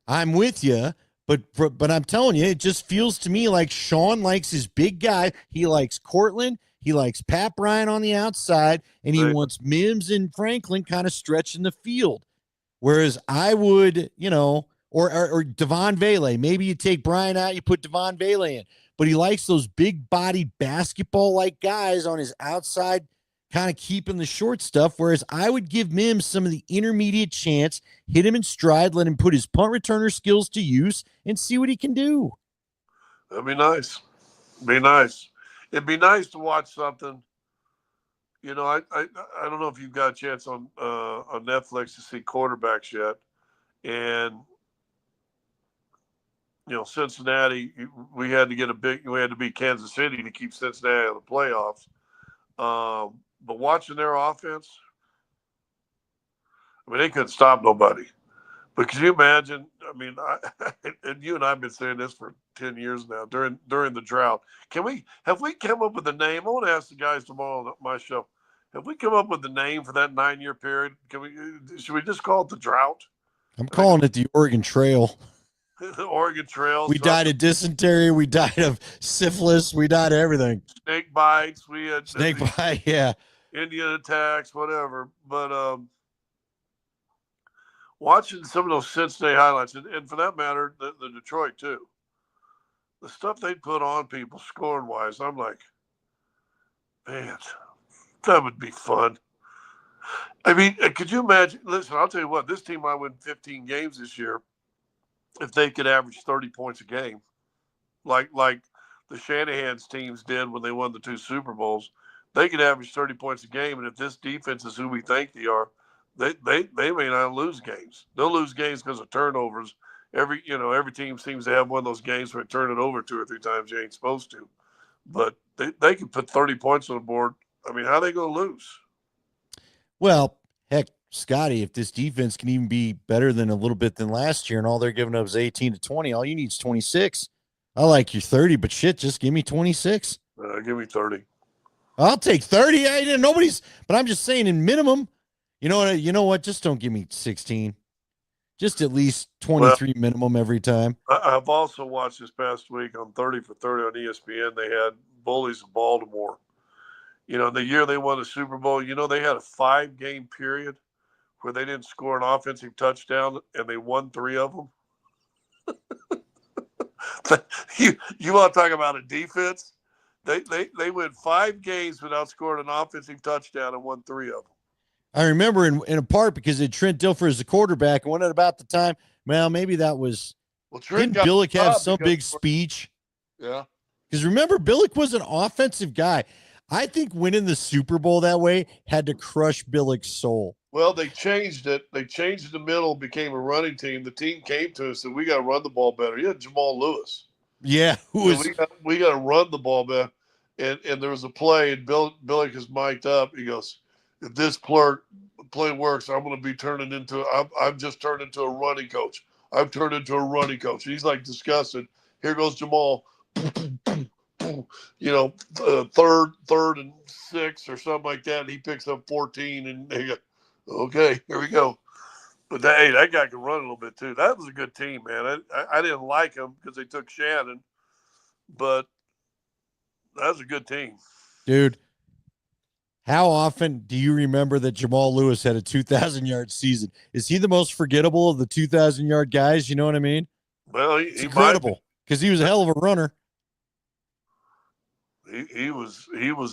I'm with you, but I'm telling you, it just feels to me like Sean likes his big guy. He likes Cortland. He likes Pat Bryant on the outside, and he They, wants Mims and Franklin kind of stretching the field. Whereas I would, or Devon Vele. Maybe you take Bryant out, you put Devon Vele in. But he likes those big bodied basketball like guys on his outside, kind of keeping the short stuff. Whereas I would give Mims some of the intermediate chance, hit him in stride, let him put his punt returner skills to use, and see what he can do. that'd be nice. Be nice. It'd be nice to watch something. I don't know if you've got a chance on Netflix to see quarterbacks yet, and Cincinnati. We had to beat Kansas City to keep Cincinnati in the playoffs. But watching their offense, I mean, they couldn't stop nobody. But can you imagine? I mean, and you and I've been saying this for 10 years now. During the drought, have we come up with a name? I want to ask the guys tomorrow on my show. Have we come up with the name for that 9-year period? Should we just call it the drought? I'm calling it the Oregon Trail. The Oregon Trail. We died of dysentery. We died of syphilis. We died of everything. Snake bites. We had Snake bite. Yeah. Indian attacks, whatever. But watching some of those Cincinnati highlights, and for that matter, the Detroit too, the stuff they put on people scoring wise, I'm like, man, that would be fun. I mean, could you imagine? Listen, I'll tell you what, this team might win 15 games this year if they could average 30 points a game, like the Shanahan's teams did when they won the 2 Super Bowls. They could average 30 points a game, and if this defense is who we think they are, they may not lose games. They'll lose games because of turnovers. Every team seems to have one of those games where they turn it over 2 or 3 times you ain't supposed to. But they can put 30 points on the board. I mean, how are they going to lose? Well, heck, Scotty, if this defense can even be better than a little bit than last year and all they're giving up is 18 to 20, all you need is 26. I like your 30, but shit, just give me 26. Give me 30. I'll take 30. But I'm just saying in minimum, you know what? Just don't give me 16. Just at least 23 minimum every time. I've also watched this past week on 30 for 30 on ESPN. They had Bullies of Baltimore. The year they won the Super Bowl, they had a 5-game period where they didn't score an offensive touchdown, and they won 3 of them. You want to talk about a defense? They went 5 games without scoring an offensive touchdown and won 3 of them. I remember in a part because it Trent Dilfer as the quarterback, and wasn't it about the time? Well, maybe that was. Well, Trent didn't Billick have some big speech? Yeah. Because remember, Billick was an offensive guy. I think winning the Super Bowl that way had to crush Billick's soul. Well, they changed it. They changed the middle, became a running team. The team came to us and we got to run the ball better. You had Jamal Lewis. Yeah, we got to run the ball better. And there was a play, and Billick is mic'd up. He goes, "If this play works, I'm going to be turning into. I've just turned into a running coach. I've turned into a running coach." And he's like disgusted. Here goes Jamal. Third and 6 or something like that. And he picks up 14, and they go, "Okay, here we go." But that guy can run a little bit too. That was a good team, man. I didn't like him because they took Shannon, but that was a good team, dude. How often do you remember that Jamal Lewis had a 2,000-yard season? Is he the most forgettable of the 2,000-yard guys? You know what I mean? Well, it's incredible because he was a hell of a runner. He was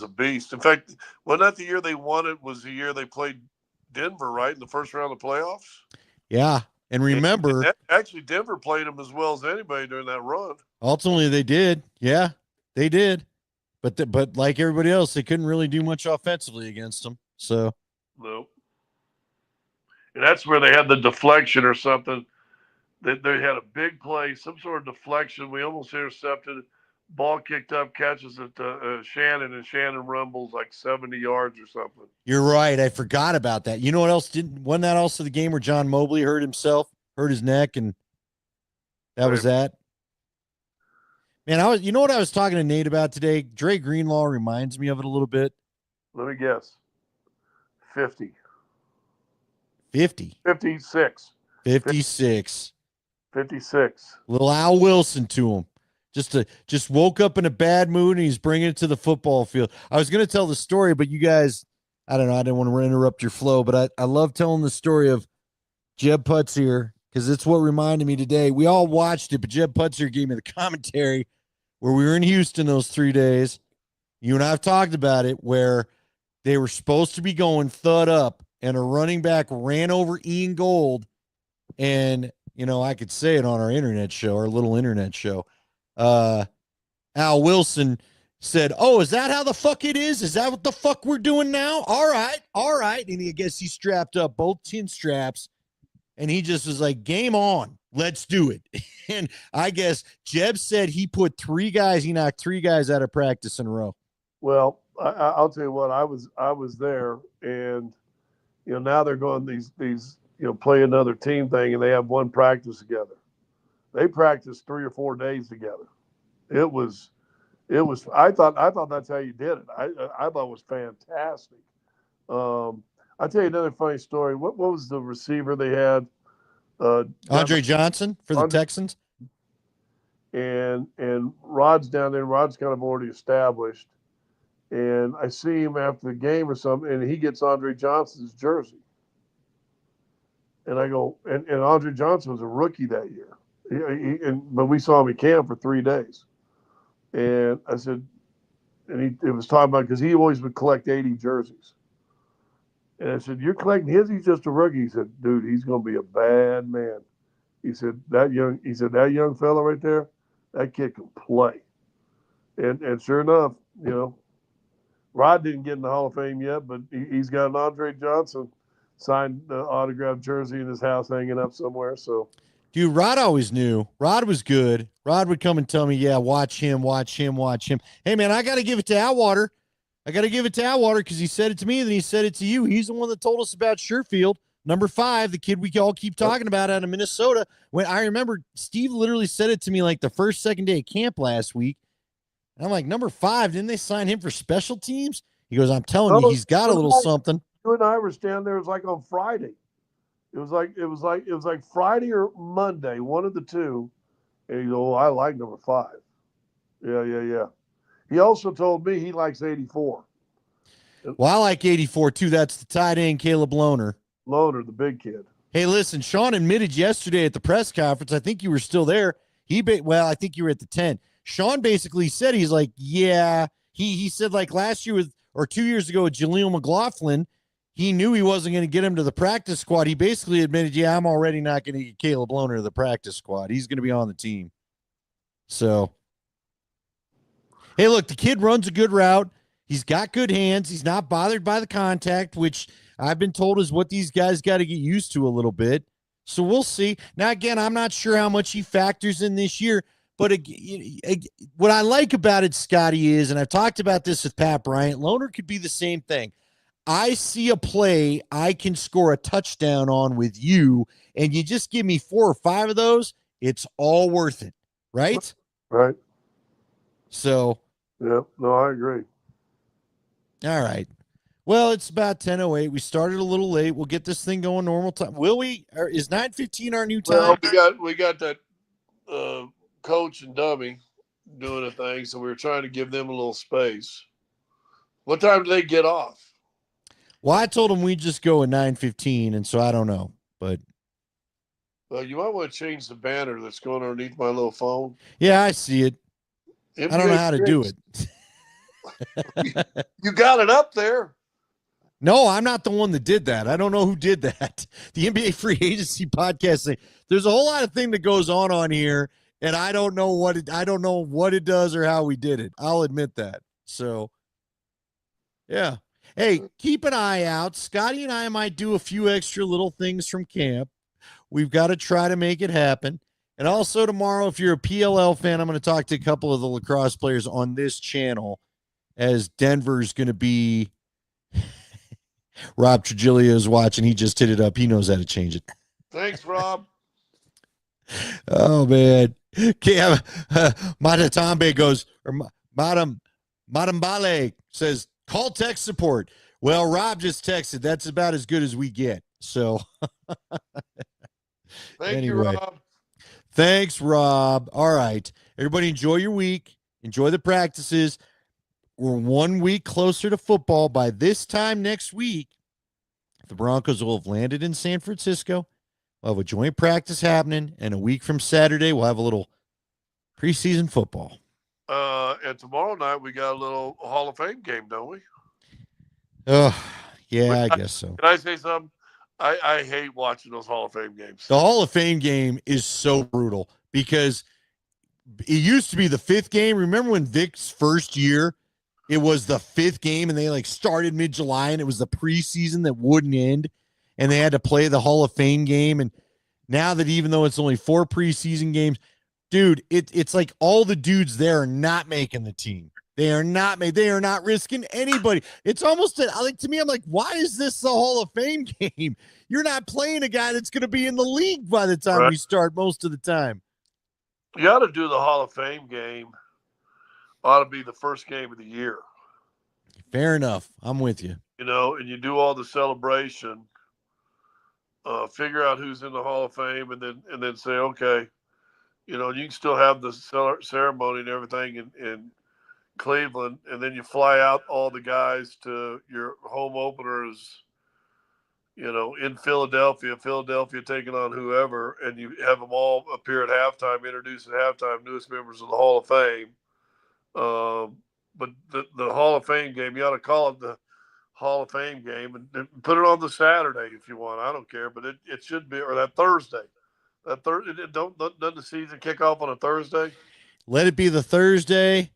a beast. In fact, wasn't that the year they won it? Was the year they played Denver, right, in the first round of the playoffs? Yeah, and remember, actually, Denver played them as well as anybody during that run. Ultimately, they did. Yeah, they did. But like everybody else, they couldn't really do much offensively against them. So no. And that's where they had the deflection or something. They had a big play, some sort of deflection. We almost intercepted. Ball kicked up, catches it to Shannon, and Shannon rumbles like 70 yards or something. You're right. I forgot about that. You know what else wasn't that also the game where John Mobley hurt his neck, and that was that? Man, you know what I was talking to Nate about today? Dre Greenlaw reminds me of it a little bit. Let me guess. 50. 50. 56. 56. 56. Little Al Wilson to him. Just woke up in a bad mood and he's bringing it to the football field. I was going to tell the story, but you guys, I don't know. I didn't want to interrupt your flow, but I love telling the story of Jeb Putz here because it's what reminded me today. We all watched it, but Jeb Putz here gave me the commentary where we were in Houston those 3 days. You and I have talked about it where they were supposed to be going thud up and a running back ran over Ian Gold. And, you know, I could say it on our internet show, our little internet show. Al Wilson said, "Oh, is that how the fuck it is? Is that what the fuck we're doing now? All right. And I guess he strapped up both chin straps and he just was like, game on. Let's do it." And I guess Jeb said he put he knocked 3 guys out of practice in a row. Well, I'll tell you what, I was there, and now they're going these play another team thing, and they have one practice together. They practiced 3 or 4 days together. It was. I thought that's how you did it. I thought it was fantastic. I'll tell you another funny story. What was the receiver they had? Andre Johnson for the Texans. And Rod's down there. Rod's kind of already established. And I see him after the game or something, and he gets Andre Johnson's jersey. And I go, and Andre Johnson was a rookie that year. But we saw him in camp for 3 days. And I said, and it was talking about, because he always would collect 80 jerseys. And I said, "You're collecting his? He's just a rookie." He said, "Dude, he's going to be a bad man." He said, that young fella right there, that kid can play. And sure enough, Rod didn't get in the Hall of Fame yet, but he's got an Andre Johnson signed autographed jersey in his house hanging up somewhere. So, dude, Rod always knew. Rod was good. Rod would come and tell me, "Yeah, watch him. Hey, man, I got to give it to Atwater. Because he said it to me, and then he said it to you. He's the one that told us about Sherfield, number 5, the kid we all keep talking about out of Minnesota." When I remember Steve literally said it to me like the second day of camp last week. And I'm like, number 5, didn't they sign him for special teams? He goes, "I'm telling you, he's got a little something." You and I were standing there. It was like on Friday. It was like Friday or Monday, one of the two. And he goes, "Oh, I like number 5. Yeah. He also told me he likes 84. Well, I like 84 too. That's the tight end, Caleb Lohner. Lohner, the big kid. Hey, listen, Sean admitted yesterday at the press conference, I think you were still there. I think you were at the 10. Sean basically said, he's like, yeah. He said like last year or 2 years ago with Jaleel McLaughlin, he knew he wasn't going to get him to the practice squad. He basically admitted, yeah, I'm already not going to get Caleb Lohner to the practice squad. He's going to be on the team. So, hey, look, the kid runs a good route. He's got good hands. He's not bothered by the contact, which I've been told is what these guys got to get used to a little bit. So we'll see. Now, again, I'm not sure how much he factors in this year, but what I like about it, Scotty, is, and I've talked about this with Pat Bryant, Lohner could be the same thing. I see a play I can score a touchdown on with you, and you just give me 4 or 5 of those, it's all worth it, right? Right. So. Yeah, no, I agree. All right. Well, it's about 10:08. We started a little late. We'll get this thing going normal time. Will we? Or is 9:15 our new time? Well, we got that coach and dummy doing a thing, so we were trying to give them a little space. What time do they get off? Well, I told them we'd just go at 9:15, and so I don't know. But well, you might want to change the banner that's going underneath my little phone. Yeah, I see it. I don't know how to do it. You got it up there. No, I'm not the one that did that. I don't know who did that. The NBA Free Agency podcast thing. There's a whole lot of thing that goes on here, and I don't know what it does or how we did it. I'll admit that. So, yeah. Hey, keep an eye out. Scotty and I might do a few extra little things from camp. We've got to try to make it happen. And also tomorrow, if you're a PLL fan, I'm going to talk to a couple of the lacrosse players on this channel, as Denver's going to be. Rob Trujillo is watching. He just hit it up. He knows how to change it. Thanks, Rob. Oh, man. Matatambe goes, or Madam Bale says, call tech support. Well, Rob just texted. That's about as good as we get. So, Thank you, Rob. Thanks, Rob. All right. Everybody enjoy your week. Enjoy the practices. We're 1 week closer to football. By this time next week, the Broncos will have landed in San Francisco. We'll have a joint practice happening, and a week from Saturday, we'll have a little preseason football. And tomorrow night we got a little Hall of Fame game, don't we? Oh, yeah, I guess so. Can I say something? I hate watching those Hall of Fame games. The Hall of Fame game is so brutal because it used to be the fifth game. Remember when Vic's first year, it was the fifth game and they like started mid-July and it was the preseason that wouldn't end and they had to play the Hall of Fame game. And now that even though it's only 4 preseason games, dude, it's like all the dudes there are not making the team. They are not risking anybody. It's almost like to me, I'm like, why is this the Hall of Fame game? You're not playing a guy that's going to be in the league by the time we start most of the time. You ought to do the Hall of Fame game. Ought to be the first game of the year. Fair enough. I'm with you. You know, and you do all the celebration. Figure out who's in the Hall of Fame, and then say, okay, you know, you can still have the ceremony and everything in Cleveland, and then you fly out all the guys to your home openers, you know, in Philadelphia taking on whoever, and you have them all appear at halftime, introduce at halftime newest members of the Hall of Fame. But the Hall of Fame game, you ought to call it the Hall of Fame game and put it on the Saturday if you want. I don't care, but it should be, or that Thursday. Doesn't the season kick off on a Thursday? Let it be the Thursday.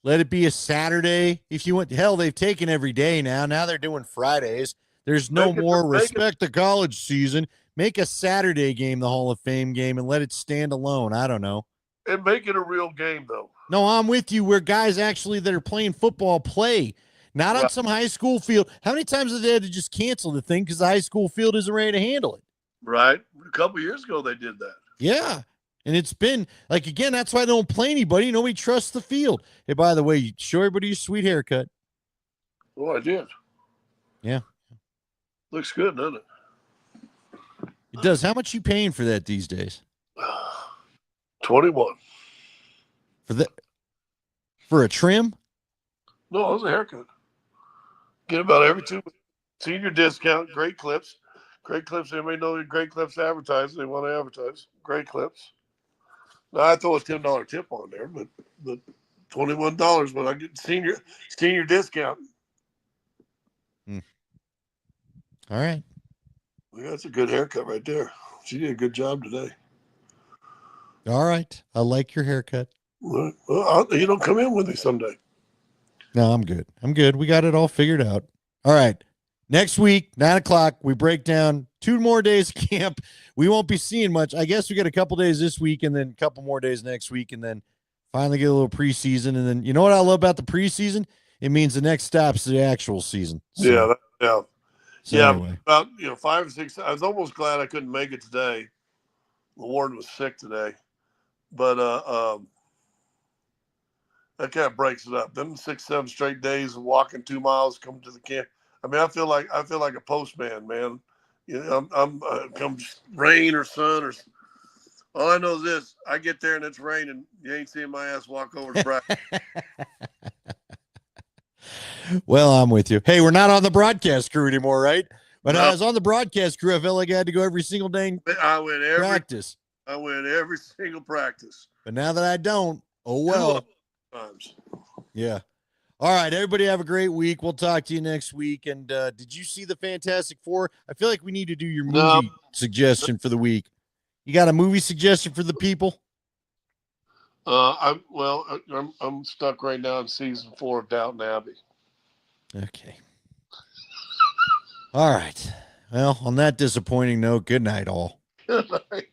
Let it be a Saturday. If you want, hell, they've taken every day now. Now they're doing Fridays. There's no more respect the college season. Make a Saturday game the Hall of Fame game and let it stand alone. I don't know. And make it a real game, though. No, I'm with you where guys actually that are playing football play, not on some high school field. How many times have they had to just cancel the thing because the high school field isn't ready to handle it? Right. A couple of years ago, they did that. Yeah. And it's been, like, again, that's why they don't play anybody. Nobody trusts the field. Hey, by the way, you show everybody your sweet haircut. Oh, I did. Yeah. Looks good, doesn't it? It does. How much you paying for that these days? 21. For a trim? No, it was a haircut. Get about every 2 weeks. Senior discount, great clips. Great clips. Anybody know Great Clips advertise? They want to advertise. Great Clips. Now, I throw a $10 tip on there, but $21 when I get senior discount. All right. Well, that's a good haircut right there. She did a good job today. All right. I like your haircut. Well, you don't come in with me someday. No, I'm good. I'm good. We got it all figured out. All right. Next week, 9:00, we break down 2 more days of camp. We won't be seeing much. I guess we got a couple days this week and then a couple more days next week and then finally get a little preseason. And then you know what I love about the preseason? It means the next stop's the actual season. So, anyway. About 5 or 6. I was almost glad I couldn't make it today. The warden was sick today, but that kind of breaks it up. Them 6, 7 straight days of walking 2 miles, coming to the camp. I mean, I feel like a postman, man. You know, I'm come rain or sun or. All I know is this: I get there and it's raining. You ain't seeing my ass walk over to practice. Well, I'm with you. Hey, we're not on the broadcast crew anymore, right? When I was on the broadcast crew, I felt like I had to go every single day practice. I went every single practice. But now that I don't, oh well. Times. Yeah. All right, everybody have a great week. We'll talk to you next week. And did you see the Fantastic Four? I feel like we need to do your movie suggestion for the week. You got a movie suggestion for the people? I'm stuck right now in season 4 of Downton Abbey. Okay. All right. Well, on that disappointing note, good night, all. Good night.